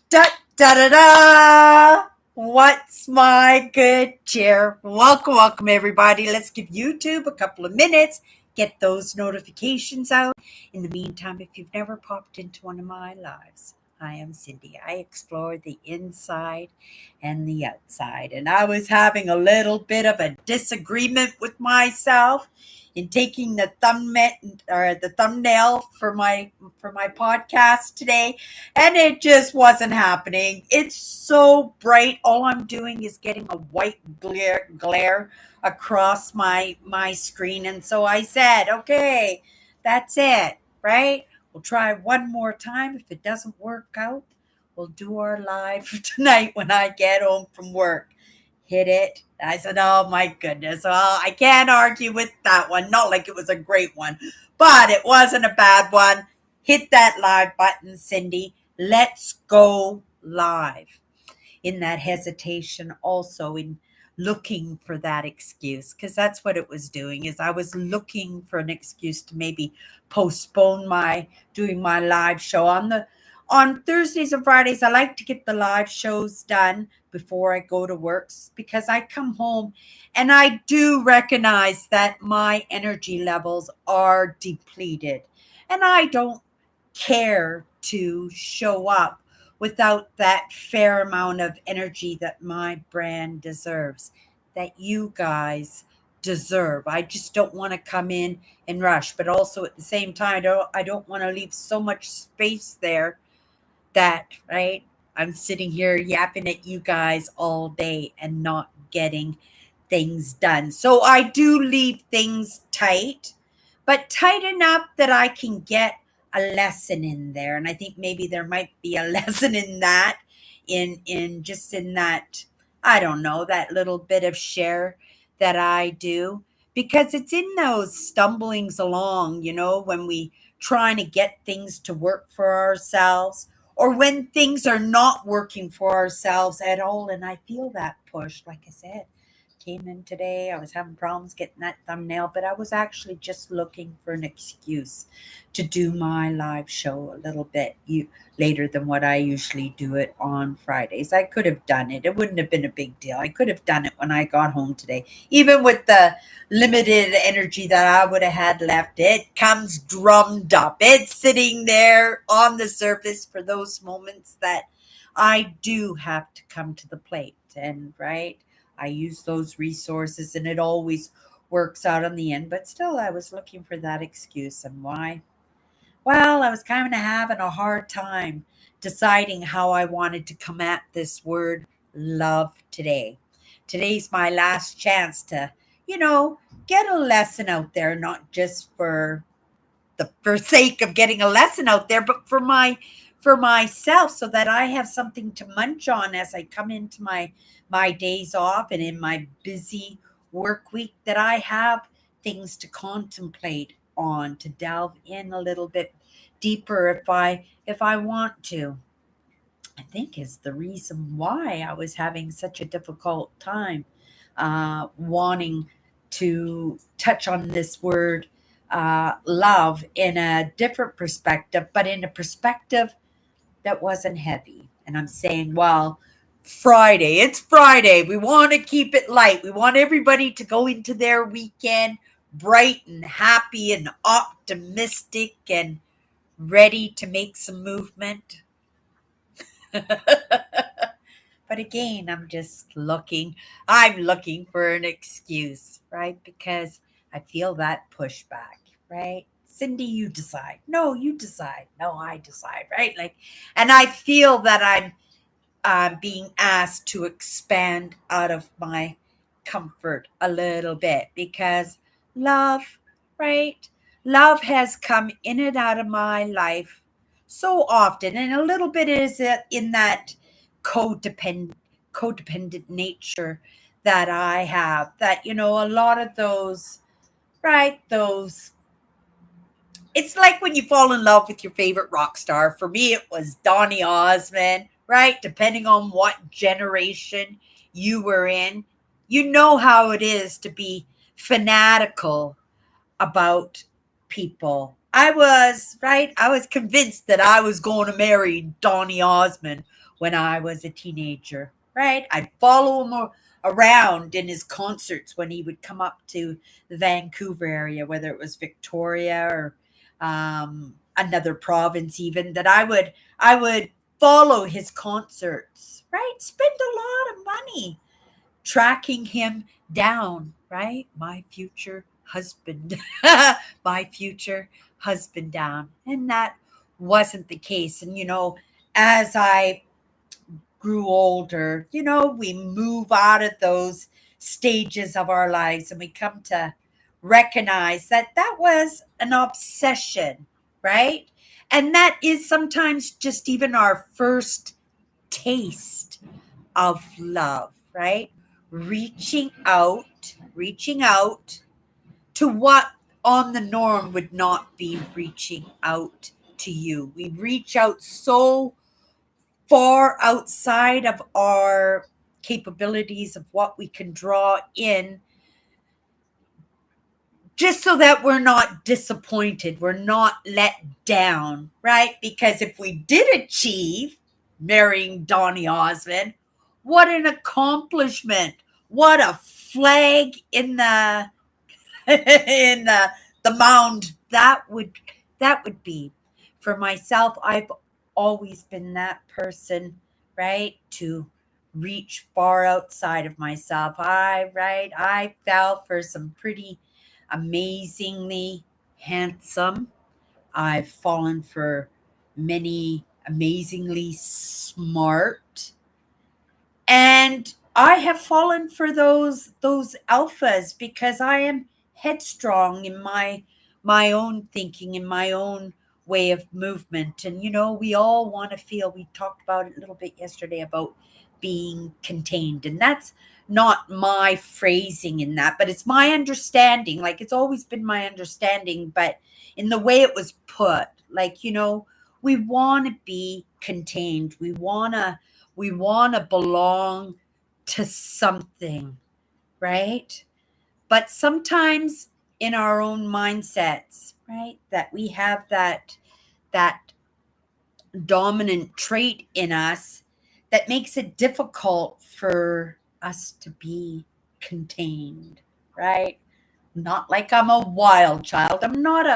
Da da da da! What's my good cheer? Welcome, everybody. Let's give YouTube a couple of minutes, get those notifications out. In the meantime, if you've never popped into one of my lives, I am Cindy. I explore the inside and the outside, and I was having a little bit of a disagreement with myself in taking the thumbnail for my podcast today, and it just wasn't happening. It's so bright. All I'm doing is getting a white glare across my screen. And so I said, okay, that's it, right? We'll try one more time. If it doesn't work out, we'll do our live tonight when I get home from work. Hit it. I said, oh my goodness. Well, I can't argue with that one. Not like it was a great one, but it wasn't a bad one. Hit that live button, Cindy. Let's go live. In that hesitation, also in looking for that excuse, because that's what it was doing, is I was looking for an excuse to maybe postpone my doing my live show on Thursdays and Fridays. I like to get the live shows done before I go to work, because I come home and I do recognize that my energy levels are depleted, and I don't care to show up without that fair amount of energy that my brand deserves, that you guys deserve. I just don't want to come in and rush, but also at the same time, I don't want to leave so much space there that, right, I'm sitting here yapping at you guys all day and not getting things done. So I do leave things tight, but tight enough that I can get a lesson in there. And I think maybe there might be a lesson in that, in that, I don't know, that little bit of share that I do, because it's in those stumblings along, when we trying to get things to work for ourselves, or when things are not working for ourselves at all. And I feel that push, like I said. Came in today, I was having problems getting that thumbnail, but I was actually just looking for an excuse to do my live show a little bit later than what I usually do it on Fridays. I could have done it. It wouldn't have been a big deal. I could have done it when I got home today. Even with the limited energy that I would have had left, it comes drummed up. It's sitting there on the surface for those moments that I do have to come to the plate. And right, I use those resources and it always works out on the end. But still, I was looking for that excuse. And why? Well, I was kind of having a hard time deciding how I wanted to come at this word love today. Today's my last chance to, you know, get a lesson out there, not just for sake of getting a lesson out there, but for myself, so that I have something to munch on as I come into my days off and in my busy work week, that I have things to contemplate on, to delve in a little bit deeper if I want to. I think is the reason why I was having such a difficult time wanting to touch on this word love in a different perspective, but in a perspective that wasn't heavy. And I'm saying, well, Friday, it's Friday. We want to keep it light. We want everybody to go into their weekend bright and happy and optimistic and ready to make some movement. But again, I'm looking for an excuse, right? Because I feel that pushback, right? Cindy, you decide. No, you decide. No, I decide, right? Like, and I feel that I'm being asked to expand out of my comfort a little bit, because love, right? Love has come in and out of my life so often, and a little bit is it in that codependent codependent nature that I have. That, a lot of those, right? Those, it's like when you fall in love with your favorite rock star. For me, it was Donny Osmond, right? Depending on what generation you were in, you know how it is to be fanatical about people. I was, right? I was convinced that I was going to marry Donny Osmond when I was a teenager, right? I'd follow him around in his concerts when he would come up to the Vancouver area, whether it was Victoria or another province, even that I would follow his concerts, right? Spend a lot of money tracking him down, right? My future husband, my future husband down. And that wasn't the case. And, as I grew older, we move out of those stages of our lives and we come to recognize that that was an obsession, right? And that is sometimes just even our first taste of love, right? Reaching out to what on the norm would not be reaching out to you. We reach out so far outside of our capabilities of what we can draw in, just so that we're not disappointed, we're not let down, right? Because if we did achieve marrying Donny Osmond, what an accomplishment. What a flag in the in the mound that would be. For myself, I've always been that person, right, to reach far outside of myself. I fell for some pretty amazingly handsome. I've fallen for many amazingly smart, and I have fallen for those alphas because I am headstrong in my own thinking, in my own way of movement. And we all want to feel, we talked about it a little bit yesterday about being contained. And that's not my phrasing in that, but it's my understanding. Like, it's always been my understanding, but in the way it was put, like, we want to be contained. We want to belong to something, right? But sometimes in our own mindsets, right, that we have that dominant trait in us that makes it difficult for us to be contained, right? Not like I'm a wild child. I'm not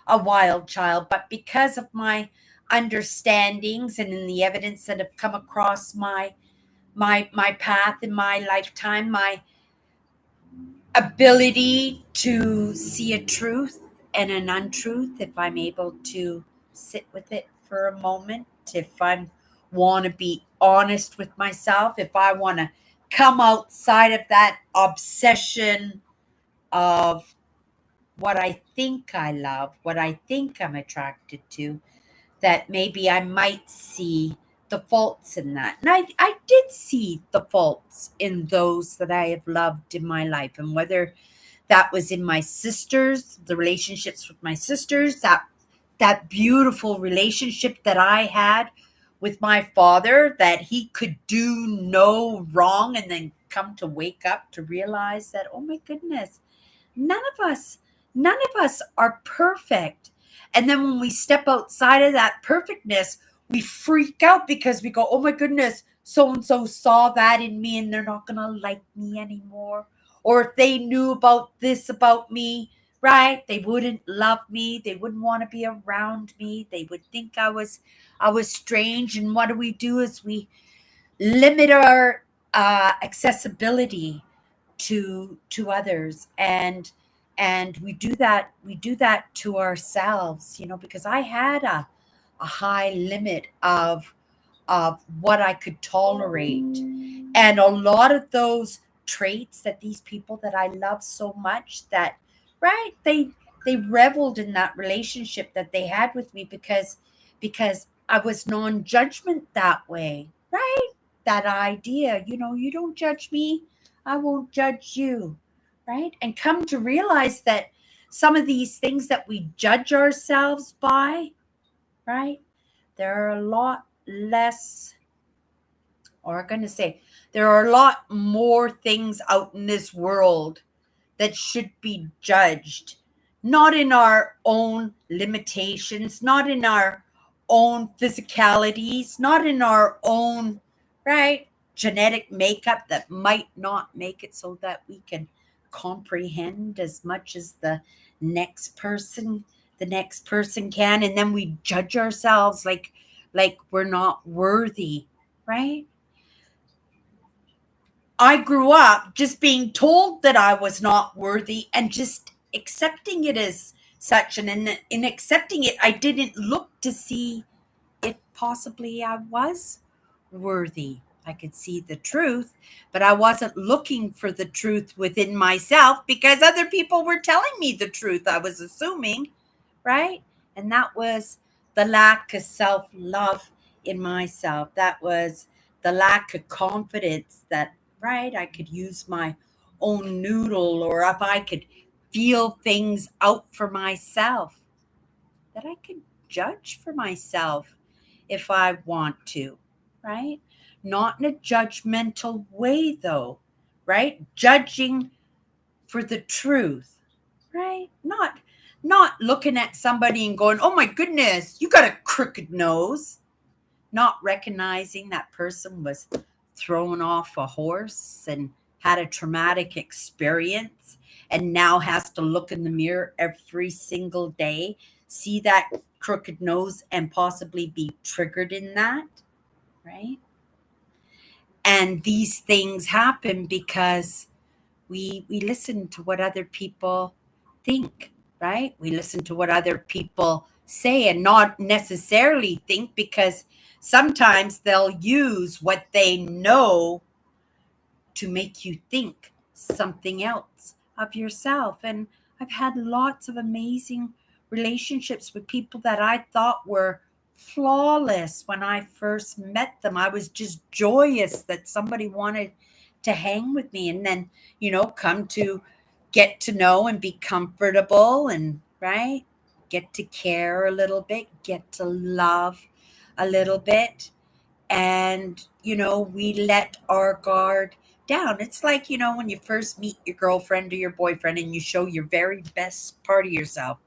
a wild child, but because of my understandings and in the evidence that have come across my path in my lifetime, my ability to see a truth and an untruth, if I'm able to sit with it for a moment, if I want to be honest with myself, if I want to come outside of that obsession of what I think I love, what I think I'm attracted to, that maybe I might see the faults in that. And I did see the faults in those that I have loved in my life. And whether that was in my sisters, the relationships with my sisters, that beautiful relationship that I had with my father, that he could do no wrong and then come to wake up to realize that, oh my goodness, none of us none of us are perfect. And then when we step outside of that perfectness, we freak out because we go, oh my goodness, so and so saw that in me and they're not going to like me anymore. Or if they knew about this about me, right, they wouldn't love me, they wouldn't want to be around me, they would think I was strange. And what do is we limit our accessibility to others, and we do that to ourselves, because I had a high limit of what I could tolerate. And a lot of those traits that these people that I love so much, that, right, they reveled in that relationship that they had with me, because I was non-judgment that way, right? That idea, you don't judge me, I won't judge you, right? And come to realize that some of these things that we judge ourselves by, right, there are a lot less, or I'm going to say, there are a lot more things out in this world that should be judged, not in our own limitations, not in our own physicalities, not in our own, right, genetic makeup that might not make it so that we can comprehend as much as the next person can, and then we judge ourselves like we're not worthy, right? I grew up just being told that I was not worthy and just accepting it as such. And in accepting it, I didn't look to see if possibly I was worthy. I could see the truth, but I wasn't looking for the truth within myself because other people were telling me the truth. I was assuming, right? And that was the lack of self love in myself. That was the lack of confidence that, right, I could use my own noodle, or if I could feel things out for myself, that I could judge for myself if I want to, right? Not in a judgmental way, though, right? Judging for the truth, right? Not looking at somebody and going, "Oh my goodness, you got a crooked nose." Not recognizing that person was thrown off a horse and had a traumatic experience and now has to look in the mirror every single day, see that crooked nose and possibly be triggered in that, right? And these things happen because we listen to what other people think, right? We listen to what other people say and not necessarily think, because sometimes they'll use what they know to make you think something else of yourself. And I've had lots of amazing relationships with people that I thought were flawless when I first met them. I was just joyous that somebody wanted to hang with me, and then, come to get to know and be comfortable and, right, get to care a little bit, get to love a little bit, and we let our guard down. It's like, when you first meet your girlfriend or your boyfriend and you show your very best part of yourself.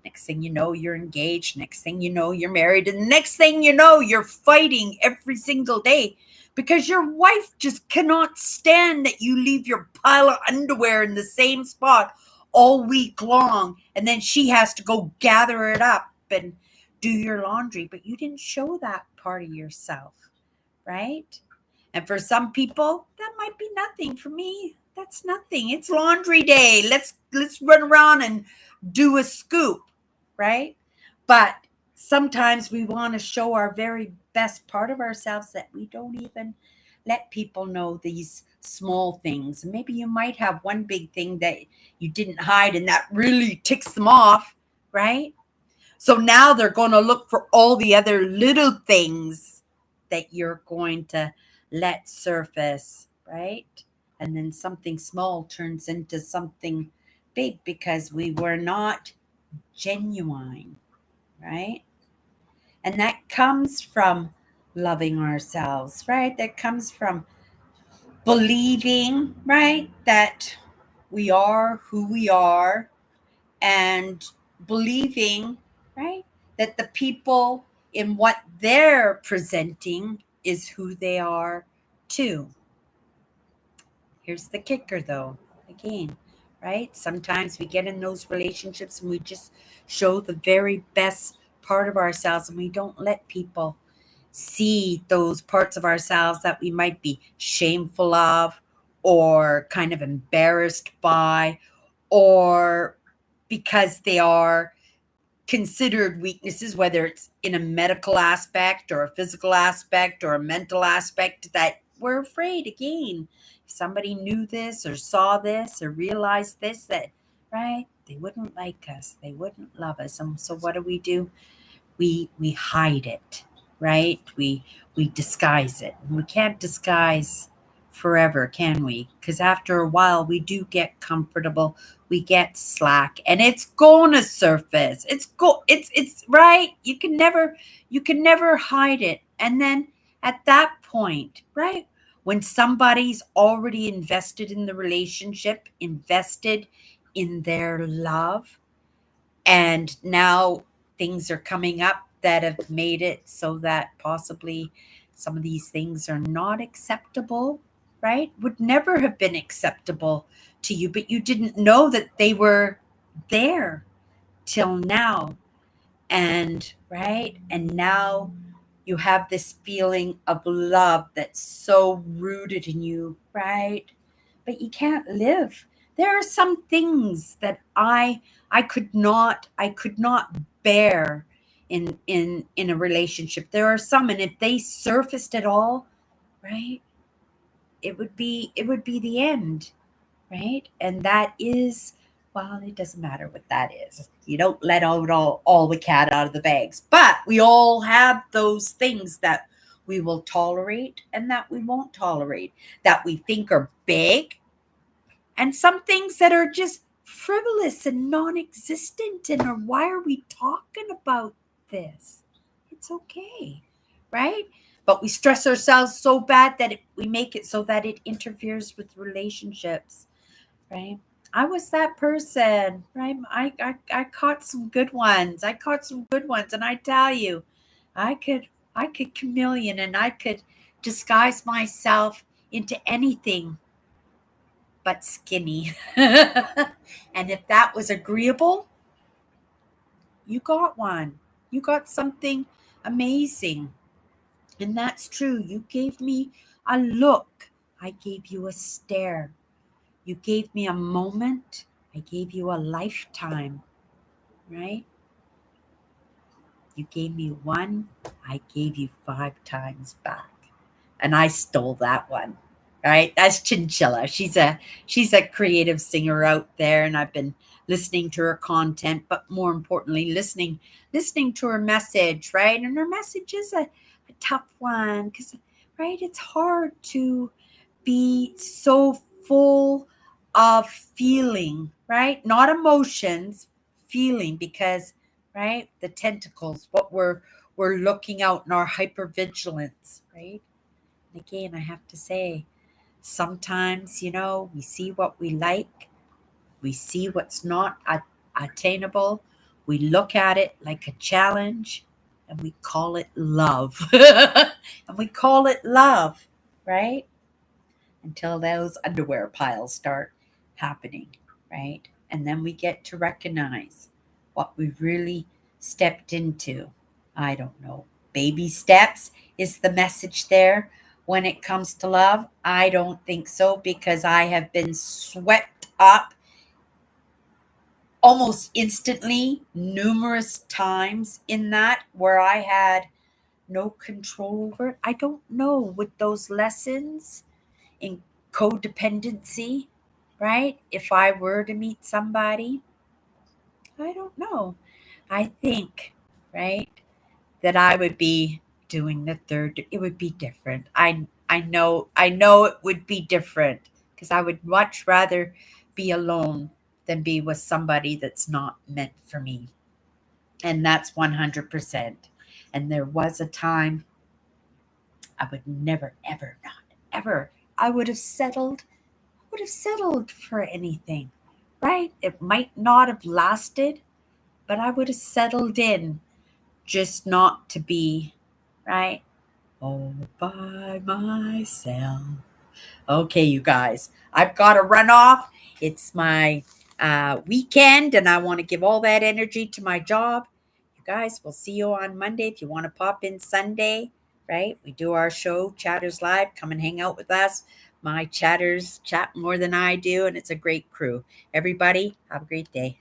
Next thing you know, you're engaged. Next thing you know, you're married. And next thing you know, you're fighting every single day because your wife just cannot stand that you leave your pile of underwear in the same spot all week long, and then she has to go gather it up and do your laundry, but you didn't show that part of yourself, right? And for some people, that might be nothing. For me, that's nothing. It's laundry day. Let's run around and do a scoop, right? But sometimes we want to show our very best part of ourselves that we don't even let people know these small things. Maybe you might have one big thing that you didn't hide and that really ticks them off, right? So now they're going to look for all the other little things that you're going to let surface, right? And then something small turns into something big because we were not genuine, right? And that comes from loving ourselves, right? That comes from believing, right, that we are who we are, and believing, right, that the people in what they're presenting is who they are too. Here's the kicker, though, again, right? Sometimes we get in those relationships and we just show the very best part of ourselves, and we don't let people see those parts of ourselves that we might be shameful of, or kind of embarrassed by, or because they are considered weaknesses, whether it's in a medical aspect or a physical aspect or a mental aspect, that we're afraid, again, if somebody knew this or saw this or realized this, that, right, they wouldn't like us, they wouldn't love us. And so what do? We hide it, right? We disguise it. And we can't disguise forever, can we? Because after a while we do get comfortable, we get slack, and it's gonna surface. It's right. You can never hide it. And then at that point, right, when somebody's already invested in the relationship, invested in their love, and now things are coming up, that have made it so that possibly some of these things are not acceptable, right? Would never have been acceptable to you, but you didn't know that they were there till now. And right, and now you have this feeling of love that's so rooted in you, right? But you can't live. There are some things that I could not bear in a relationship. There are some, and if they surfaced at all, right, it would be the end, right? And that is, well, it doesn't matter what that is. You don't let out all the cat out of the bags. But we all have those things that we will tolerate and that we won't tolerate, that we think are big, and some things that are just frivolous and non-existent. And or why are we talking about this? It's okay, right? But we stress ourselves so bad that we make it so that it interferes with relationships, right? I was that person, right? I caught some good ones. I caught some good ones, and I tell you, I could I could chameleon, and I could disguise myself into anything but skinny. And if that was agreeable, you got one. You got something amazing. And that's true. You gave me a look. I gave you a stare. You gave me a moment. I gave you a lifetime, right? You gave me one. I gave you 5 times back. And I stole that one. Right? That's Chinchilla. She's a creative singer out there, and I've been listening to her content, but more importantly, listening to her message, right? And her message is a tough one because, right, it's hard to be so full of feeling, right? Not emotions, feeling, because, right, the tentacles, what we're looking out in our hypervigilance, right? And again, I have to say, sometimes, we see what we like, we see what's not attainable, we look at it like a challenge, and we call it love. And we call it love, right? Until those underwear piles start happening, right? And then we get to recognize what we really stepped into. I don't know. Baby steps is the message there when it comes to love. I don't think so, because I have been swept up almost instantly numerous times in that where I had no control over it. I don't know, with those lessons in codependency, right? If I were to meet somebody, I don't know. I think, right, that I would be doing the third. It would be different. I know it would be different, because I would much rather be alone than be with somebody that's not meant for me. And that's 100%. And there was a time I would never, ever, not ever, I would have settled for anything, right? It might not have lasted, but I would have settled in, just not to be, right, all by myself. Okay, you guys, I've got to run off. It's my weekend, and I want to give all that energy to my job. You guys, we'll see you on Monday. If you want to pop in Sunday, right? We do our show, Chatters Live. Come and hang out with us. My chatters chat more than I do, and it's a great crew. Everybody, have a great day.